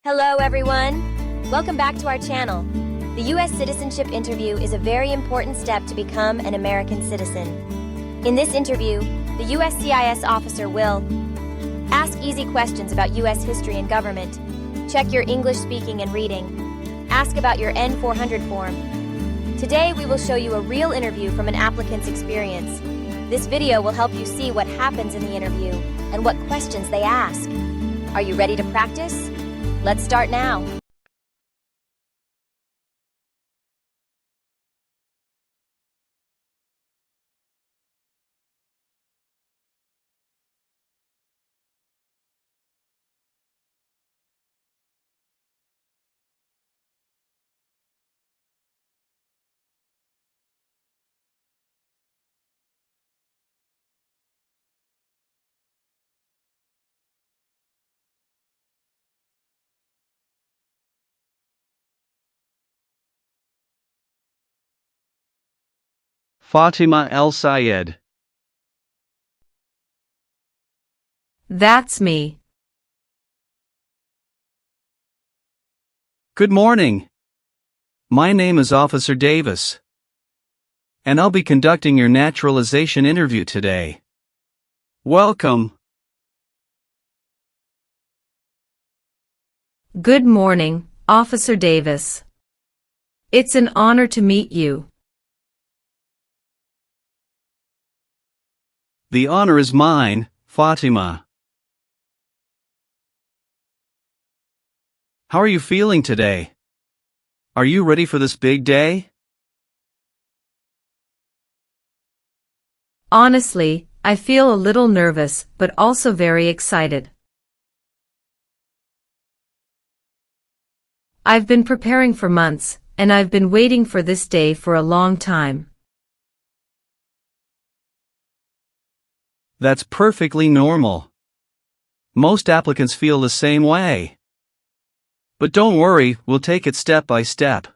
Hello everyone! Welcome back to our channel. The U.S. Citizenship Interview is a very important step to become an American citizen. In this interview, the USCIS officer will ask easy questions about U.S. history and government, check your English speaking and reading, ask about your N-400 form. Today we will show you a real interview from an applicant's experience. This video will help you see what happens in the interview and what questions they ask. Are you ready to practice? Let's start now. Fatima El Sayed. That's me. Good morning. My name is Officer Davis, and I'll be conducting your naturalization interview today. Welcome. Good morning, Officer Davis. It's an honor to meet you. The honor is mine, Fatima. How are you feeling today? Are you ready for this big day? Honestly, I feel a little nervous, but also very excited. I've been preparing for months, and I've been waiting for this day for a long time. That's perfectly normal. Most applicants feel the same way. But don't worry, we'll take it step by step.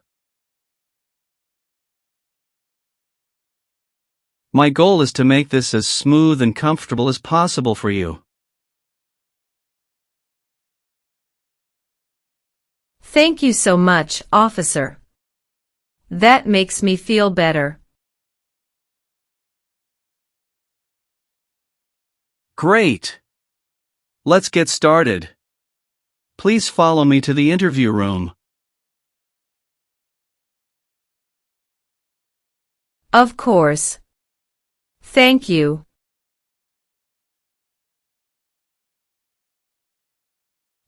My goal is to make this as smooth and comfortable as possible for you. Thank you so much, officer. That makes me feel better. Great! Let's get started. Please follow me to the interview room. Of course. Thank you.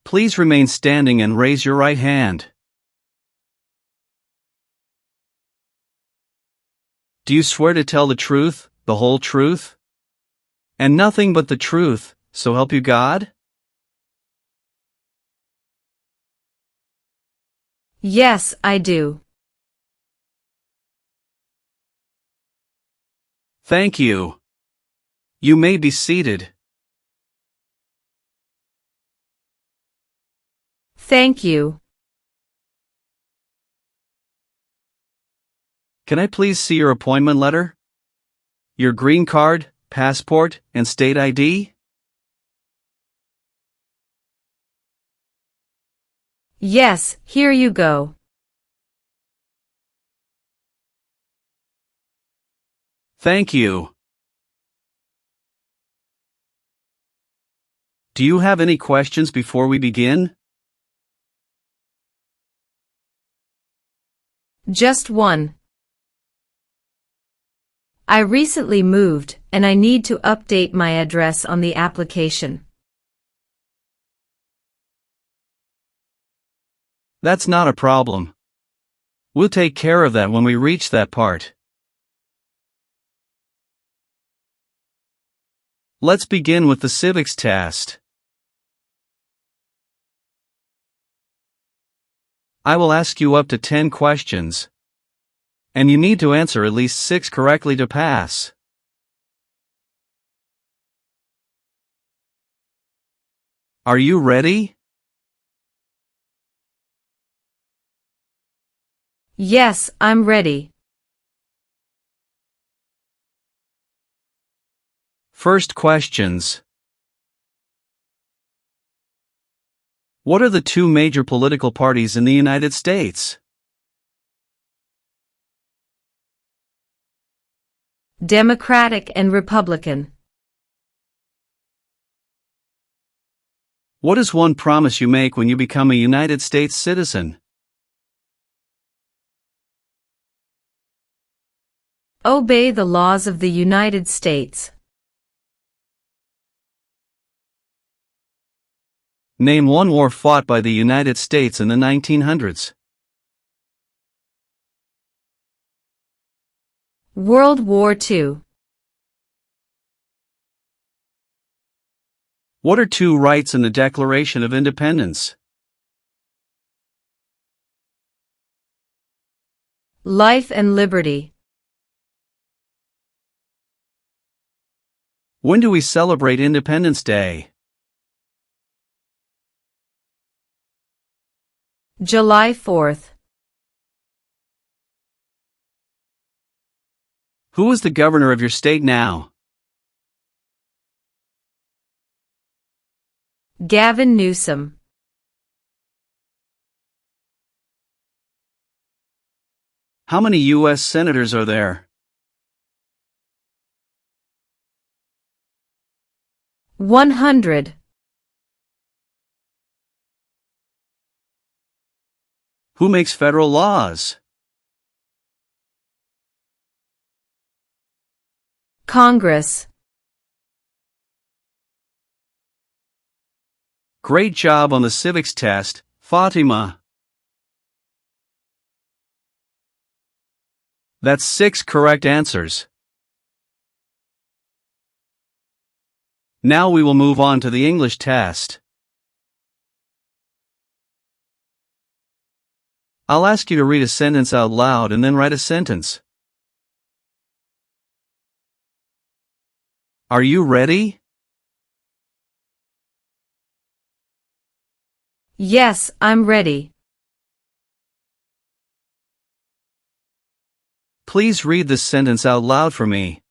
Please remain standing and raise your right hand. Do you swear to tell the truth, the whole truth, and nothing but the truth, so help you God? Yes, I do. Thank you. You may be seated. Thank you. Can I please see your appointment letter? Your green card, passport, and state ID? Yes, here you go. Thank you. Do you have any questions before we begin? Just one. I recently moved, and I need to update my address on the application. That's not a problem. We'll take care of that when we reach that part. Let's begin with the Civics test. I will ask you up to 10 questions, and you need to answer at least 6 correctly to pass. Are you ready? Yes, I'm ready. First questions. What are the two major political parties in the United States? Democratic and Republican. What is one promise you make when you become a United States citizen? Obey the laws of the United States. Name one war fought by the United States in the 1900s. World War II. What are two rights in the Declaration of Independence? Life and liberty. When do we celebrate Independence Day? July 4th. Who is the governor of your state now? Gavin Newsom. How many U.S. senators are there? 100. Who makes federal laws? Congress. Great job on the civics test, Fatima. That's 6 correct answers. Now we will move on to the English test. I'll ask you to read a sentence out loud and then write a sentence. Are you ready? Yes, I'm ready. Please read this sentence out loud for me.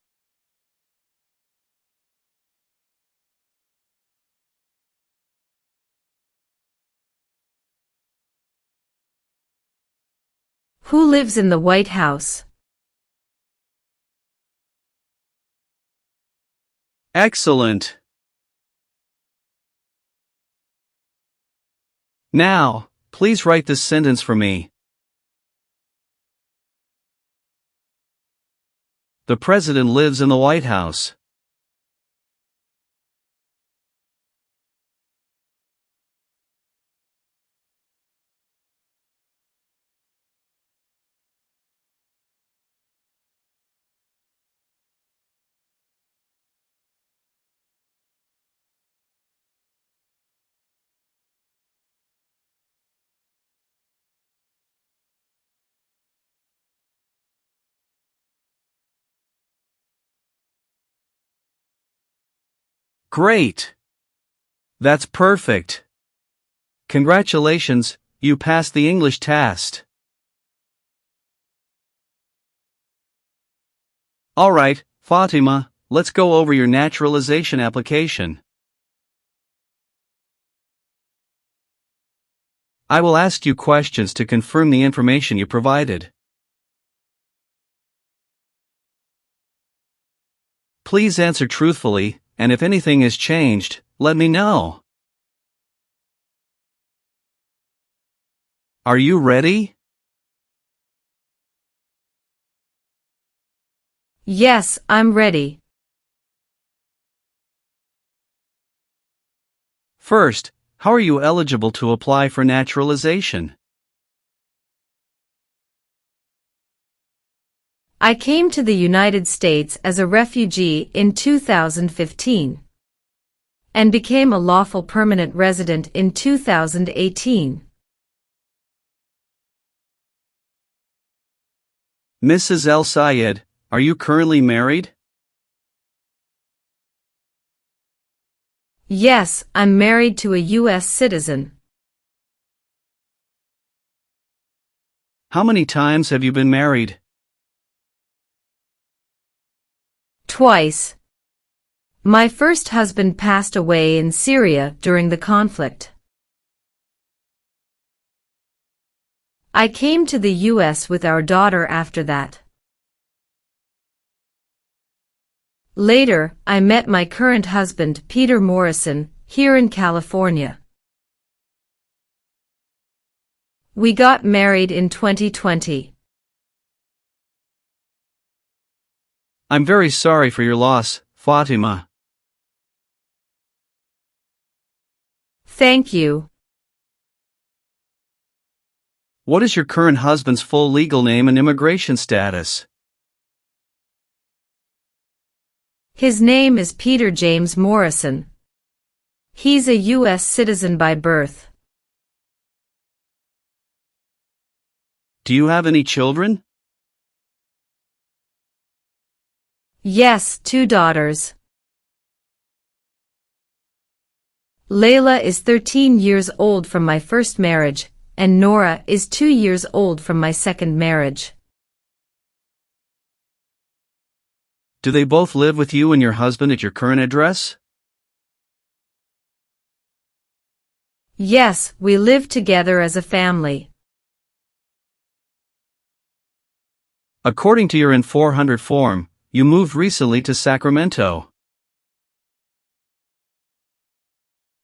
Who lives in the White House? Excellent. Now, please write this sentence for me. The president lives in the White House. Great! That's perfect. Congratulations, you passed the English test. Alright, Fatima, let's go over your naturalization application. I will ask you questions to confirm the information you provided. Please answer truthfully, and if anything has changed, let me know. Are you ready? Yes, I'm ready. First, how are you eligible to apply for naturalization? I came to the United States as a refugee in 2015 and became a lawful permanent resident in 2018. Mrs. El Sayed, are you currently married? Yes, I'm married to a U.S. citizen. How many times have you been married? Twice. My first husband passed away in Syria during the conflict. I came to the U.S. with our daughter after that. Later, I met my current husband, Peter Morrison, here in California. We got married in 2020. I'm very sorry for your loss, Fatima. Thank you. What is your current husband's full legal name and immigration status? His name is Peter James Morrison. He's a U.S. citizen by birth. Do you have any children? Yes, 2 daughters. Layla is 13 years old from my first marriage, and Nora is 2 years old from my second marriage. Do they both live with you and your husband at your current address? Yes, we live together as a family. According to your N-400 form, you moved recently to Sacramento.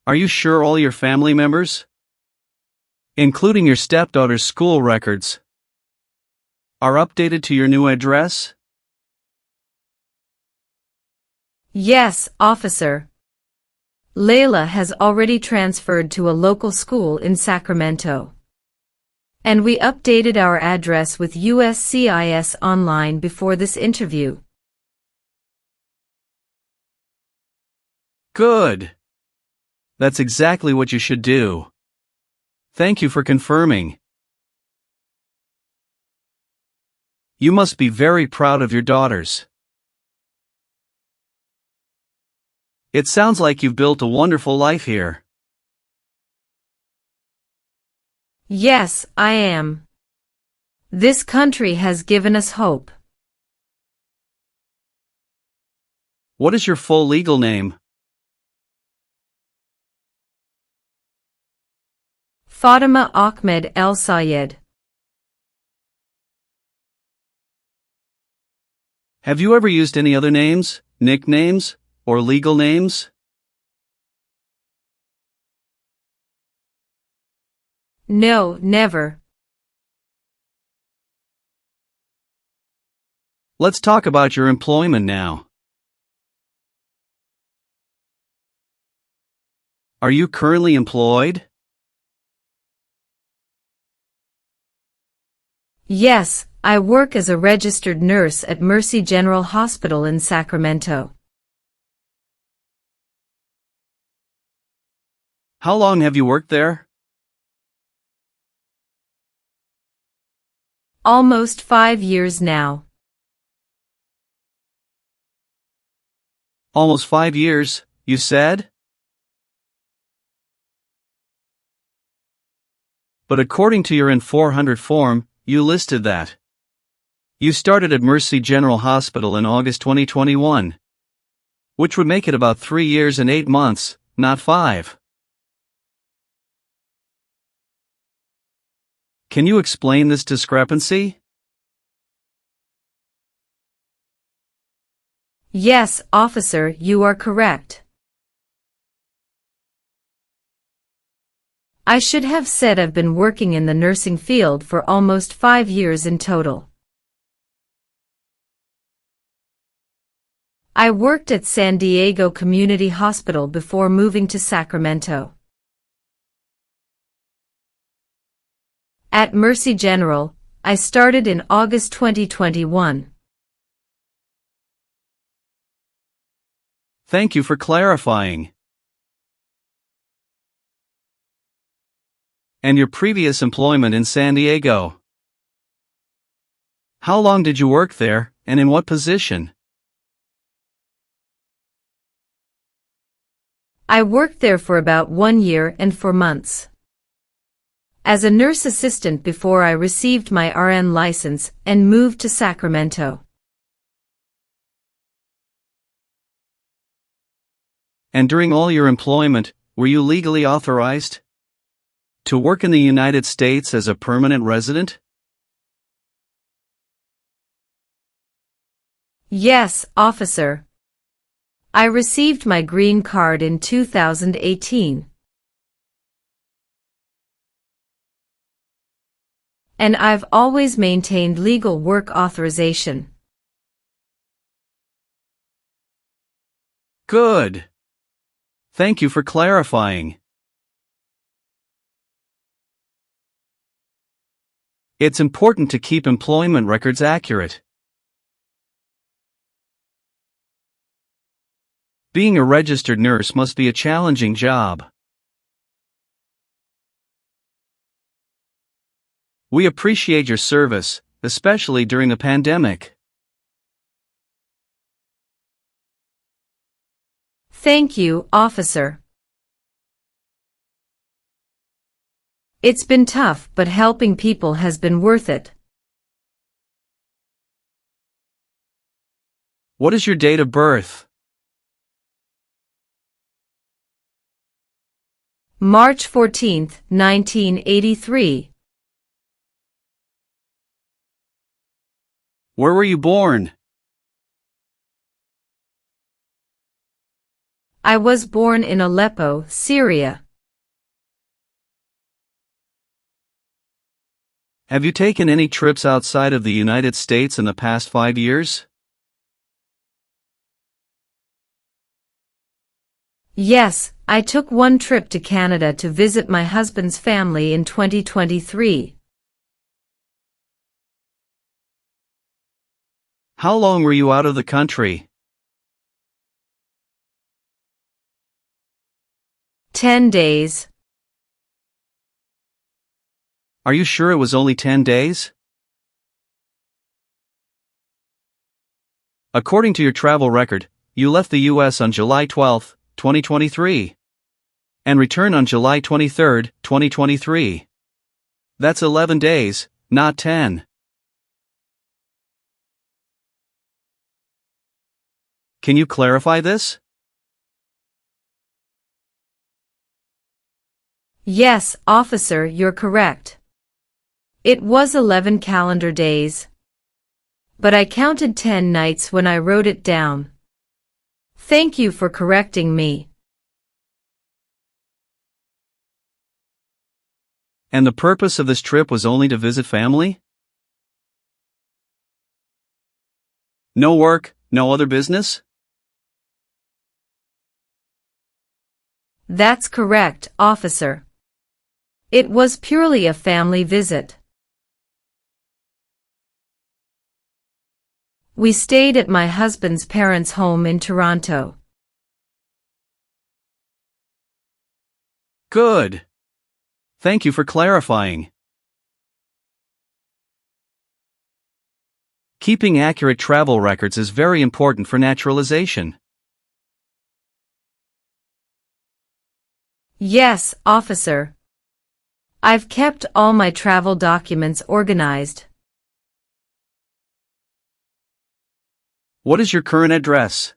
Are you sure all your family members, including your stepdaughter's school records, are updated to your new address? Yes, officer. Layla has already transferred to a local school in Sacramento. And we updated our address with USCIS online before this interview. Good. That's exactly what you should do. Thank you for confirming. You must be very proud of your daughters. It sounds like you've built a wonderful life here. Yes, I am. This country has given us hope. What is your full legal name? Fatima Ahmed El Sayed. Have you ever used any other names, nicknames, or legal names? No, never. Let's talk about your employment now. Are you currently employed? Yes, I work as a registered nurse at Mercy General Hospital in Sacramento. How long have you worked there? Almost 5 years now. Almost 5 years, you said? But according to your N-400 form, you listed that you started at Mercy General Hospital in August 2021, which would make it about 3 years and 8 months, not 5. Can you explain this discrepancy? Yes, officer, you are correct. I should have said I've been working in the nursing field for almost 5 years in total. I worked at San Diego Community Hospital before moving to Sacramento. At Mercy General, I started in August 2021. Thank you for clarifying. And your previous employment in San Diego? How long did you work there, and in what position? I worked there for about 1 year and 4 months. As a nurse assistant before I received my RN license and moved to Sacramento. And during all your employment, were you legally authorized To work in the United States as a permanent resident? Yes, officer. I received my green card in 2018. And I've always maintained legal work authorization. Good. Thank you for clarifying. It's important to keep employment records accurate. Being a registered nurse must be a challenging job. We appreciate your service, especially during the pandemic. Thank you, officer. It's been tough, but helping people has been worth it. What is your date of birth? March 14, 1983. Where were you born? I was born in Aleppo, Syria. Have you taken any trips outside of the United States in the past 5 years? Yes, I took one trip to Canada to visit my husband's family in 2023. How long were you out of the country? 10 days. Are you sure it was only 10 days? According to your travel record, you left the U.S. on July 12, 2023, and returned on July 23, 2023. That's 11 days, not 10. Can you clarify this? Yes, officer, you're correct. It was 11 calendar days. But I counted 10 nights when I wrote it down. Thank you for correcting me. And the purpose of this trip was only to visit family? No work, no other business? That's correct, officer. It was purely a family visit. We stayed at my husband's parents' home in Toronto. Good. Thank you for clarifying. Keeping accurate travel records is very important for naturalization. Yes, officer. I've kept all my travel documents organized. What is your current address?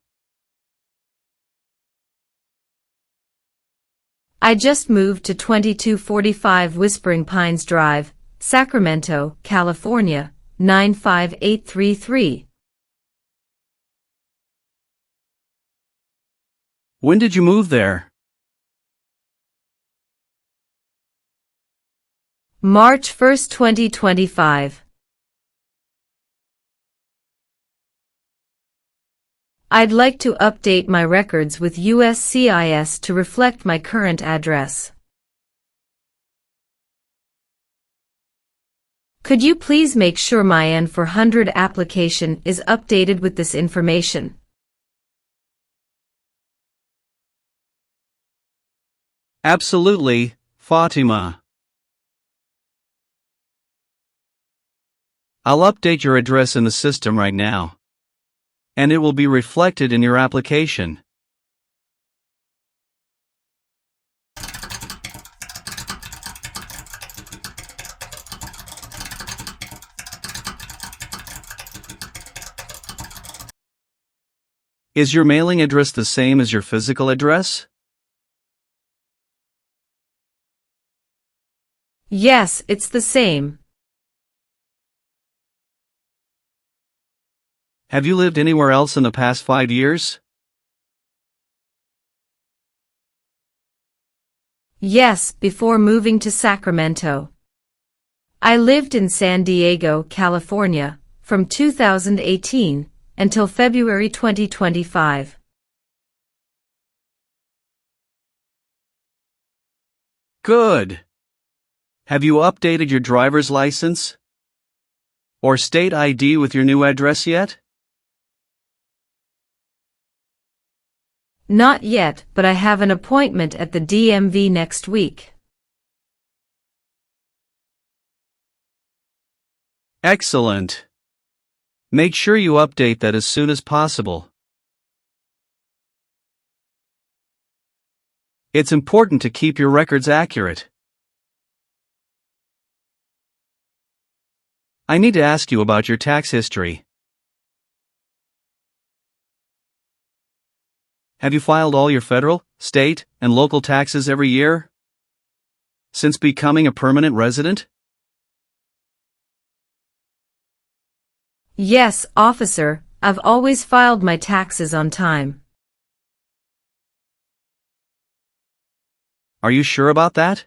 I just moved to 2245 Whispering Pines Drive, Sacramento, California, 95833. When did you move there? March 1, 2025. I'd like to update my records with USCIS to reflect my current address. Could you please make sure my N-400 application is updated with this information? Absolutely, Fatima. I'll update your address in the system right now, and it will be reflected in your application. Is your mailing address the same as your physical address? Yes, it's the same. Have you lived anywhere else in the past 5 years? Yes, before moving to Sacramento. I lived in San Diego, California, from 2018 until February 2025. Good. Have you updated your driver's license or state ID with your new address yet? Not yet, but I have an appointment at the DMV next week. Excellent. Make sure you update that as soon as possible. It's important to keep your records accurate. I need to ask you about your tax history. Have you filed all your federal, state, and local taxes every year since becoming a permanent resident? Yes, officer, I've always filed my taxes on time. Are you sure about that?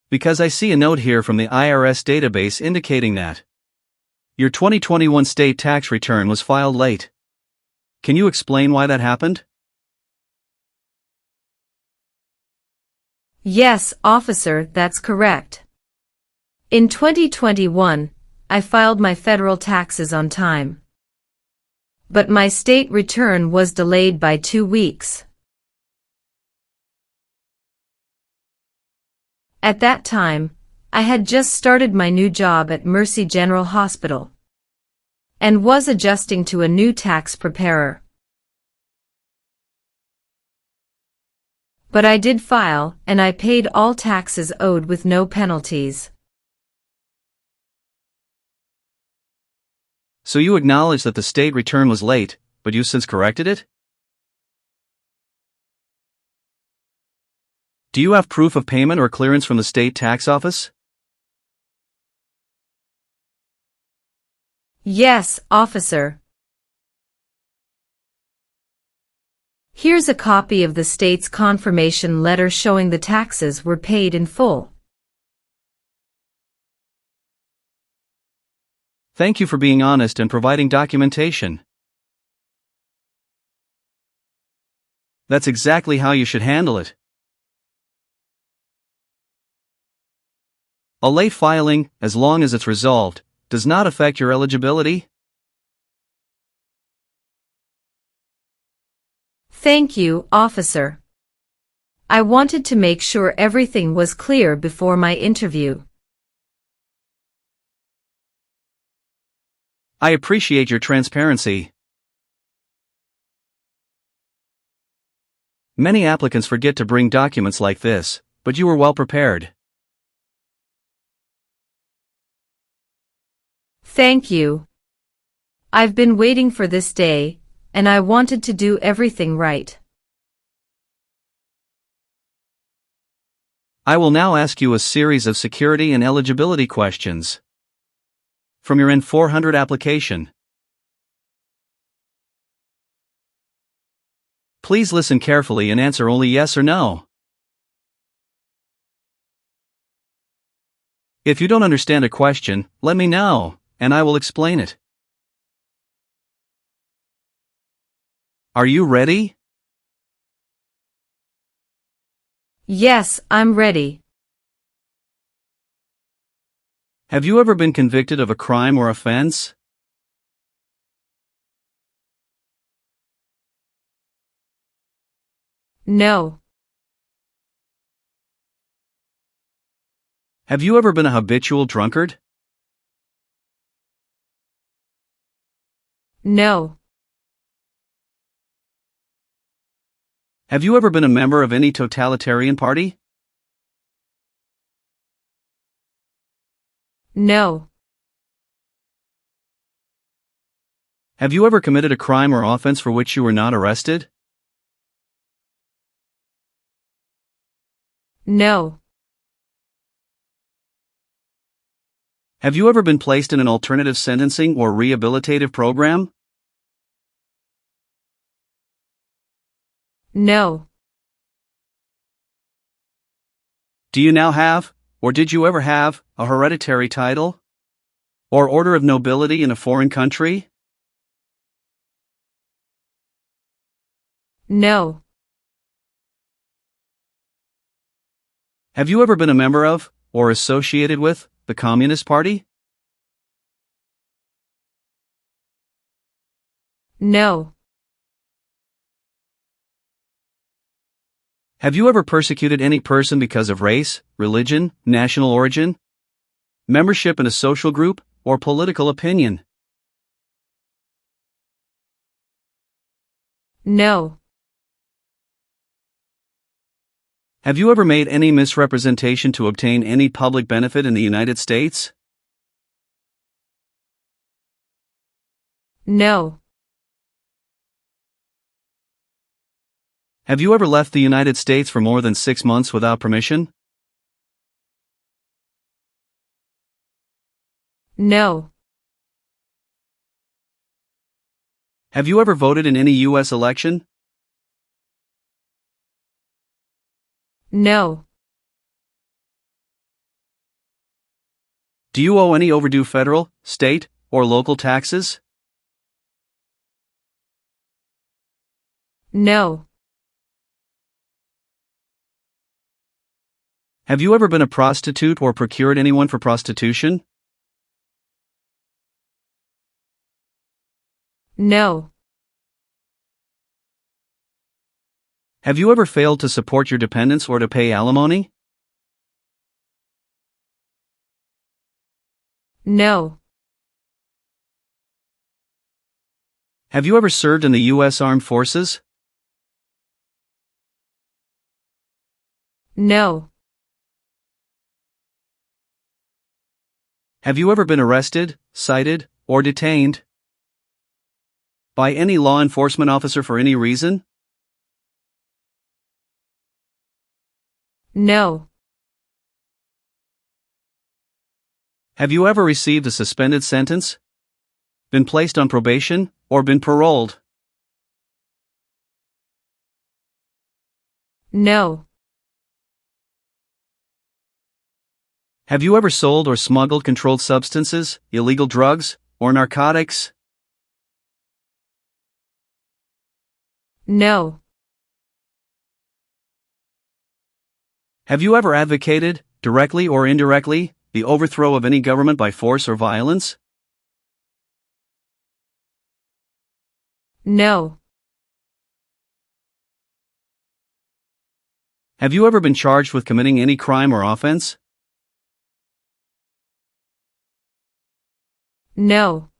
Because I see a note here from the IRS database indicating that your 2021 state tax return was filed late. Can you explain why that happened? Yes, officer, that's correct. In 2021, I filed my federal taxes on time. But my state return was delayed by 2 weeks. At that time, I had just started my new job at Mercy General Hospital and was adjusting to a new tax preparer. But I did file, and I paid all taxes owed with no penalties. So you acknowledge that the state return was late, but you've since corrected it? Do you have proof of payment or clearance from the state tax office? Yes, officer. Here's a copy of the state's confirmation letter showing the taxes were paid in full. Thank you for being honest and providing documentation. That's exactly how you should handle it. A late filing, as long as it's resolved, does not affect your eligibility. Thank you, officer. I wanted to make sure everything was clear before my interview. I appreciate your transparency. Many applicants forget to bring documents like this, but you were well prepared. Thank you. I've been waiting for this day, and I wanted to do everything right. I will now ask you a series of security and eligibility questions from your N-400 application. Please listen carefully and answer only yes or no. If you don't understand a question, let me know, and I will explain it. Are you ready? Yes, I'm ready. Have you ever been convicted of a crime or offense? No. Have you ever been a habitual drunkard? No. Have you ever been a member of any totalitarian party? No. Have you ever committed a crime or offense for which you were not arrested? No. Have you ever been placed in an alternative sentencing or rehabilitative program? No. Do you now have, or did you ever have, a hereditary title? Or order of nobility in a foreign country? No. Have you ever been a member of, or associated with, the Communist Party? No. Have you ever persecuted any person because of race, religion, national origin, membership in a social group, or political opinion? No. Have you ever made any misrepresentation to obtain any public benefit in the United States? No. Have you ever left the United States for more than 6 months without permission? No. Have you ever voted in any U.S. election? No. Do you owe any overdue federal, state, or local taxes? No. Have you ever been a prostitute or procured anyone for prostitution? No. Have you ever failed to support your dependents or to pay alimony? No. Have you ever served in the U.S. Armed Forces? No. Have you ever been arrested, cited, or detained by any law enforcement officer for any reason? No. Have you ever received a suspended sentence, been placed on probation, or been paroled? No. Have you ever sold or smuggled controlled substances, illegal drugs, or narcotics? No. Have you ever advocated, directly or indirectly, the overthrow of any government by force or violence? No. Have you ever been charged with committing any crime or offense? No.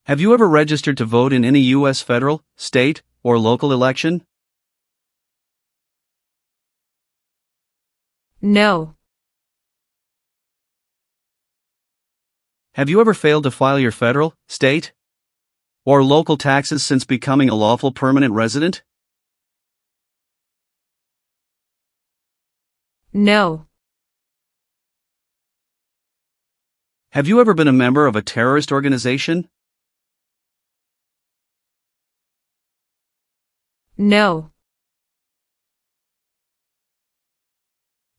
Have you ever registered to vote in any U.S. federal, state, or local election? No. Have you ever failed to file your federal, state, or local taxes since becoming a lawful permanent resident? No. Have you ever been a member of a terrorist organization? No.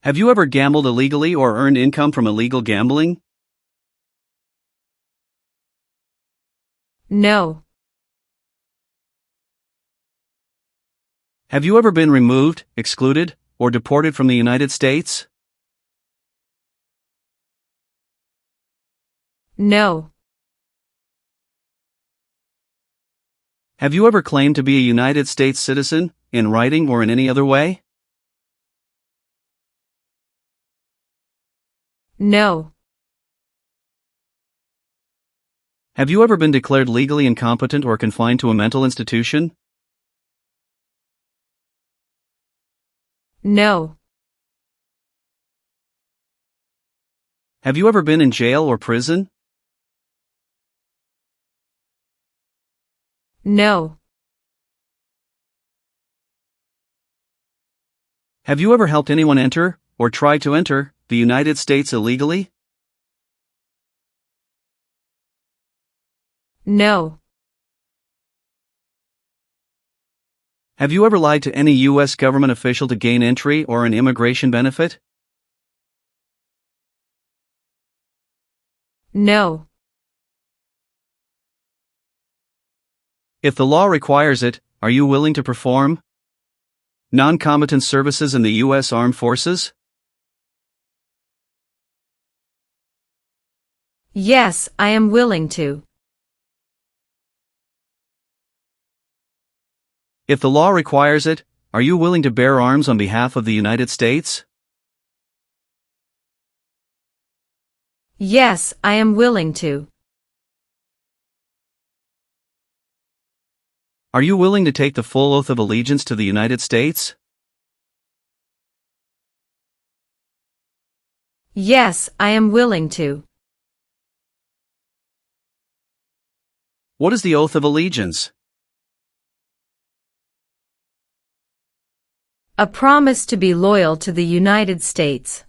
Have you ever gambled illegally or earned income from illegal gambling? No. Have you ever been removed, excluded, or deported from the United States? No. Have you ever claimed to be a United States citizen, in writing or in any other way? No. Have you ever been declared legally incompetent or confined to a mental institution? No. Have you ever been in jail or prison? No. Have you ever helped anyone enter, or try to enter, the United States illegally? No. Have you ever lied to any U.S. government official to gain entry or an immigration benefit? No. If the law requires it, are you willing to perform non-combatant services in the U.S. Armed Forces? Yes, I am willing to. If the law requires it, are you willing to bear arms on behalf of the United States? Yes, I am willing to. Are you willing to take the full oath of allegiance to the United States? Yes, I am willing to. What is the oath of allegiance? A promise to be loyal to the United States.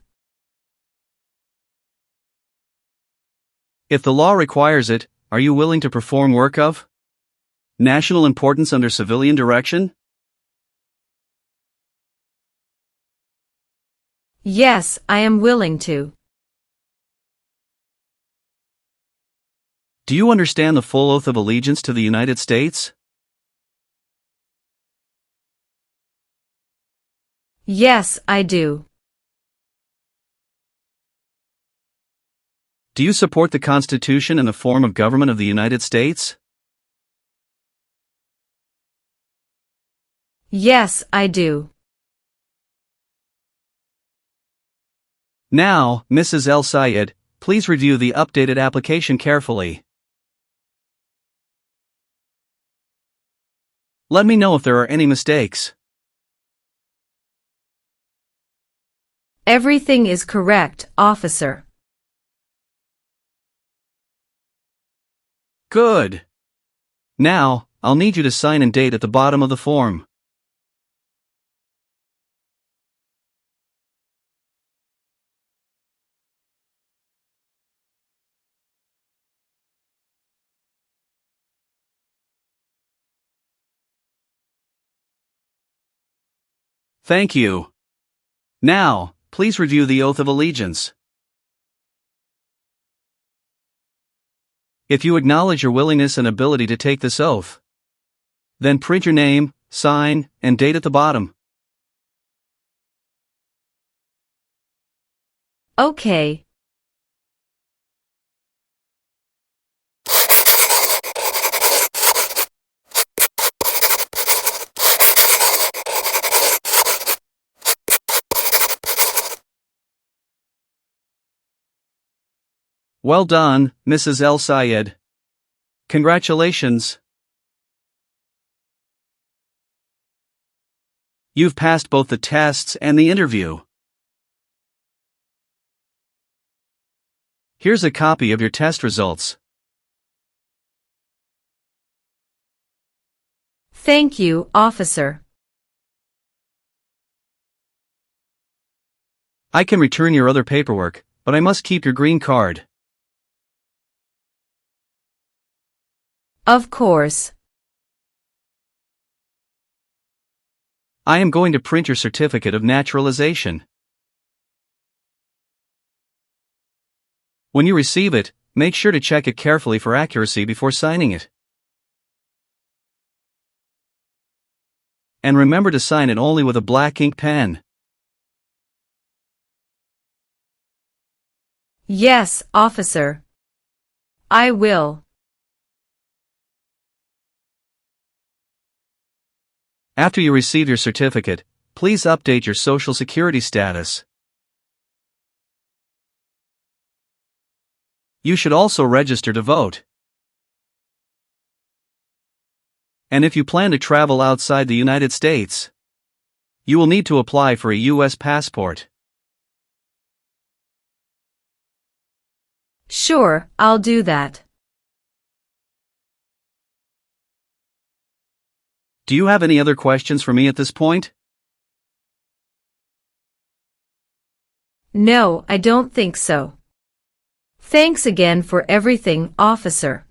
If the law requires it, are you willing to perform work of national importance under civilian direction? Yes, I am willing to. Do you understand the full oath of allegiance to the United States? Yes, I do. Do you support the Constitution and the form of government of the United States? Yes, I do. Now, Mrs. El Sayed, please review the updated application carefully. Let me know if there are any mistakes. Everything is correct, officer. Good. Now, I'll need you to sign and date at the bottom of the form. Thank you. Now, please review the oath of allegiance. If you acknowledge your willingness and ability to take this oath, then print your name, sign, and date at the bottom. Okay. Well done, Mrs. El Sayed. Congratulations. You've passed both the tests and the interview. Here's a copy of your test results. Thank you, officer. I can return your other paperwork, but I must keep your green card. Of course. I am going to print your certificate of naturalization. When you receive it, make sure to check it carefully for accuracy before signing it. And remember to sign it only with a black ink pen. Yes, officer. I will. After you receive your certificate, please update your Social Security status. You should also register to vote. And if you plan to travel outside the United States, you will need to apply for a U.S. passport. Sure, I'll do that. Do you have any other questions for me at this point? No, I don't think so. Thanks again for everything, officer.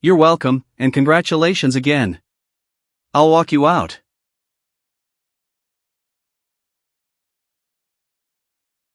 You're welcome, and congratulations again. I'll walk you out.